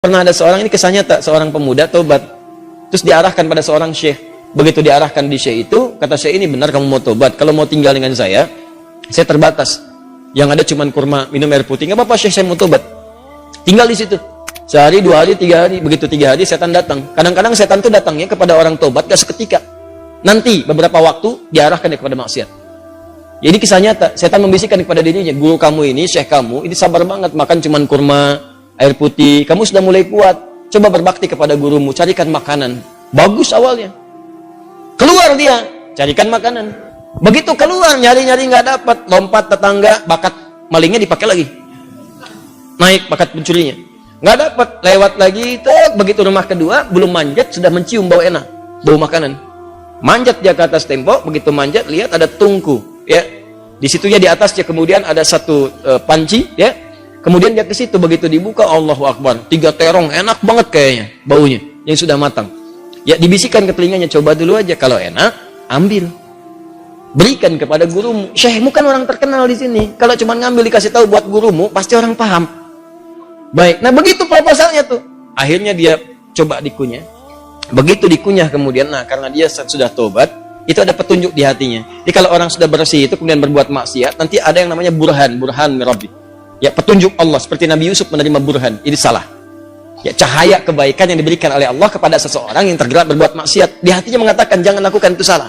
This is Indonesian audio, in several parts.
Pernah ada seorang, ini kisahnya tak, seorang pemuda tobat, terus diarahkan pada seorang syekh. Begitu diarahkan di syekh itu, kata syekh, ini benar kamu mau tobat, kalau mau tinggal dengan saya terbatas, yang ada cuma kurma, minum air putih. Nggak apa-apa syekh, saya mau tobat, tinggal di situ sehari, 2 hari, 3 hari. Begitu 3 hari setan datang. Kadang-kadang setan itu datangnya kepada orang tobat gak seketika, nanti beberapa waktu diarahkan kepada maksiat. Jadi kisah nyata, setan membisikkan kepada dirinya, guru kamu ini, syekh kamu ini sabar banget, makan cuma kurma, air putih, kamu sudah mulai kuat, coba berbakti kepada gurumu, carikan makanan. Bagus awalnya, keluar dia, carikan makanan. Begitu keluar, nyari-nyari nggak dapat, lompat tetangga, bakat malingnya dipakai lagi, naik bakat pencurinya, nggak dapat, lewat lagi, begitu rumah kedua, belum manjat, sudah mencium bau enak, bau makanan. Manjat dia ke atas tembok, begitu manjat, lihat ada tungku, ya, di situnya di atasnya kemudian ada satu panci, ya. Kemudian dia ke situ, begitu dibuka, Allahu Akbar, 3 terong, enak banget kayaknya baunya, yang sudah matang. Ya, dibisikkan ke telinganya, coba dulu aja, kalau enak, ambil, berikan kepada gurumu. Syekhmu kan orang terkenal di sini, kalau cuma ngambil dikasih tahu buat gurumu, pasti orang paham. Baik, nah begitu proposalnya tuh. Akhirnya dia coba dikunyah. Begitu dikunyah kemudian, nah karena dia sudah tobat, itu ada petunjuk di hatinya. Jadi kalau orang sudah bersih itu kemudian berbuat maksiat, nanti ada yang namanya burhan mirabbi. Ya, petunjuk Allah, seperti Nabi Yusuf menerima burhan, ini salah. Ya, cahaya kebaikan yang diberikan oleh Allah kepada seseorang yang tergerak berbuat maksiat. Di hatinya mengatakan, jangan lakukan, itu salah.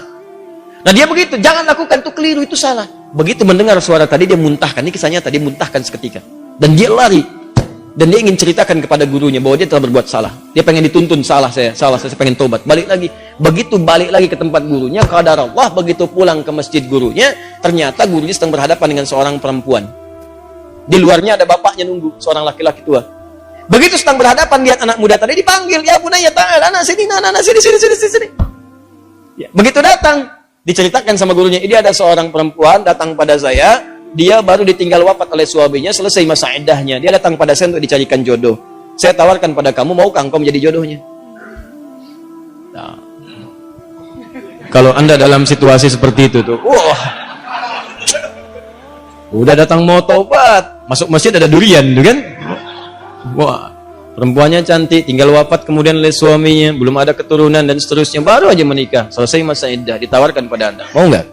Nah dia begitu, jangan lakukan, itu keliru, itu salah. Begitu mendengar suara tadi, dia muntahkan. Ini kisahnya tadi, muntahkan seketika. Dan dia lari. Dan dia ingin ceritakan kepada gurunya bahwa dia telah berbuat salah. Dia pengen dituntun, salah saya pengen tobat. Balik lagi. Begitu balik lagi ke tempat gurunya, qadar Allah, begitu pulang ke masjid gurunya, ternyata gurunya sedang berhadapan dengan seorang perempuan. Di luarnya ada bapaknya nunggu, seorang laki-laki tua. Begitu sedang berhadapan, lihat anak muda tadi, dipanggil, ya bunaya ta'ala, anak sini, sini. Ya, begitu datang, diceritakan sama gurunya, ini ada seorang perempuan datang pada saya, dia baru ditinggal wafat oleh suaminya, selesai masa iddahnya, dia datang pada saya untuk dicarikan jodoh. Saya tawarkan pada kamu, maukah engkau menjadi jodohnya? Nah, kalau anda dalam situasi seperti itu tuh, wah, udah datang mau tobat, masuk masjid ada durian, gitu kan? Wah, perempuannya cantik, tinggal wafat kemudian oleh suaminya, belum ada keturunan dan seterusnya, baru aja menikah, selesai masa iddah, ditawarkan pada anda, mau nggak?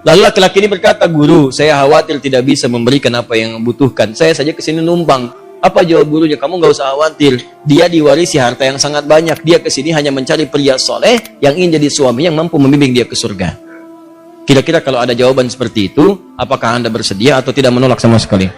Lalu laki-laki ini berkata, guru, saya khawatir tidak bisa memberikan apa yang butuhkan, saya saja kesini numpang. Apa jawab gurunya? Kamu nggak usah khawatir, dia diwarisi harta yang sangat banyak, dia kesini hanya mencari pria soleh yang ingin jadi suami yang mampu membimbing dia ke surga. Kira-kira kalau ada jawaban seperti itu, apakah anda bersedia atau tidak menolak sama sekali?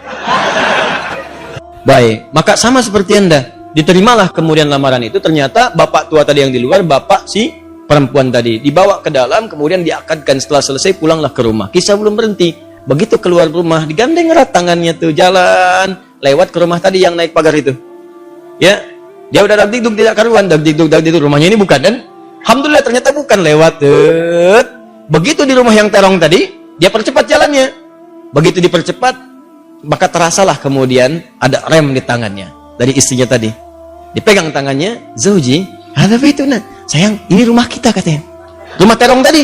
Baik, maka sama seperti anda, diterimalah kemudian lamaran itu. Ternyata bapak tua tadi yang di luar, bapak si perempuan tadi, dibawa ke dalam, kemudian diakadkan. Setelah selesai pulanglah ke rumah. Kisah belum berhenti. Begitu keluar rumah, digandeng erat tangannya tuh, jalan lewat ke rumah tadi yang naik pagar itu. Ya, dia udah dagdikduk tidak karuan, dagdikduk rumahnya ini bukan, dan alhamdulillah ternyata bukan, lewat. Begitu di rumah yang terong tadi, dia percepat jalannya. Begitu dipercepat, maka terasalah kemudian ada rem di tangannya dari istrinya tadi. Dipegang tangannya, zauji, ada apa itu nak? Sayang, ini rumah kita katanya. Rumah terong tadi.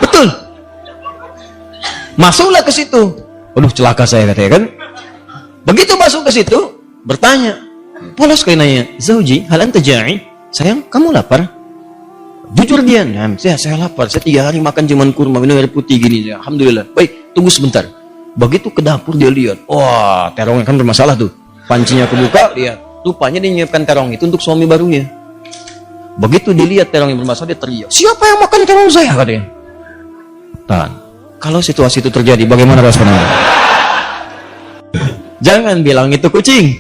Betul. Masuklah ke situ. Aduh, celaka saya katanya kan. Begitu masuk ke situ, bertanya, polos kayak nanya, zauji, hal anta ja'i? Sayang, kamu lapar? Jujur dia, nah, saya lapar, saya 3 hari makan cuman kurma, minum air putih gini, ya. Alhamdulillah. Baik, tunggu sebentar. Begitu ke dapur dia lihat, wah, terongnya kan bermasalah tuh. Pancinya kebuka, lihat, rupanya dia menyiapkan terong itu untuk suami barunya. Begitu dilihat terong yang bermasalah, dia teriak, siapa yang makan terong saya? Katanya. Tahan. Kalau situasi itu terjadi, bagaimana respon Anda? Jangan bilang itu kucing.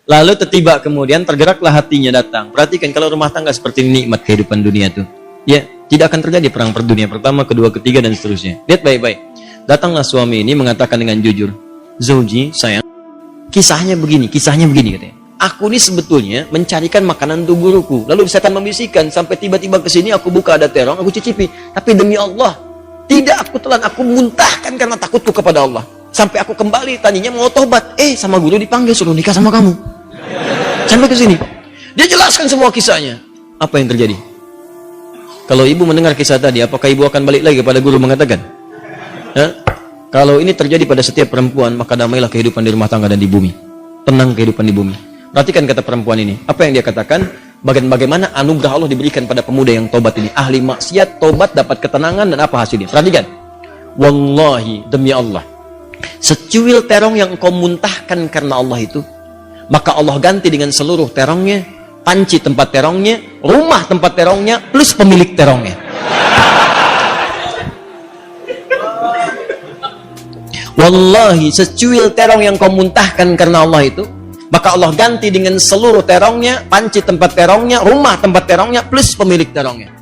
Lalu tiba kemudian tergeraklah hatinya datang. Perhatikan kalau rumah tangga seperti ini, nikmat kehidupan dunia tuh. Ya, tidak akan terjadi perang per dunia pertama, kedua, ketiga dan seterusnya. Lihat baik-baik. Datanglah suami ini mengatakan dengan jujur, zauji, sayang, kisahnya begini katanya. Aku ini sebetulnya mencarikan makanan untuk guruku. Lalu setan membisikkan sampai tiba-tiba ke sini aku buka ada terong, aku cicipi. Tapi demi Allah, tidak aku telan, aku muntahkan karena takutku kepada Allah. Sampai aku kembali tadinya mau tobat, sama guru dipanggil suruh nikah sama kamu. Sampai ke sini. Dia jelaskan semua kisahnya. Apa yang terjadi? Kalau ibu mendengar kisah tadi, apakah ibu akan balik lagi kepada guru mengatakan? Kalau ini terjadi pada setiap perempuan, maka damailah kehidupan di rumah tangga dan di bumi. Tenang kehidupan di bumi. Perhatikan kata perempuan ini. Apa yang dia katakan? Bagaimana anugerah Allah diberikan pada pemuda yang tobat ini. Ahli maksiat, tobat, dapat ketenangan, dan apa hasilnya? Perhatikan. Wallahi, demi Allah. Secuil terong yang engkau muntahkan karena Allah itu, maka Allah ganti dengan seluruh terongnya, panci tempat terongnya, rumah tempat terongnya, plus pemilik terongnya. Wallahi, secuil terong yang kau muntahkan karena Allah itu, maka Allah ganti dengan seluruh terongnya, panci tempat terongnya, rumah tempat terongnya, plus pemilik terongnya.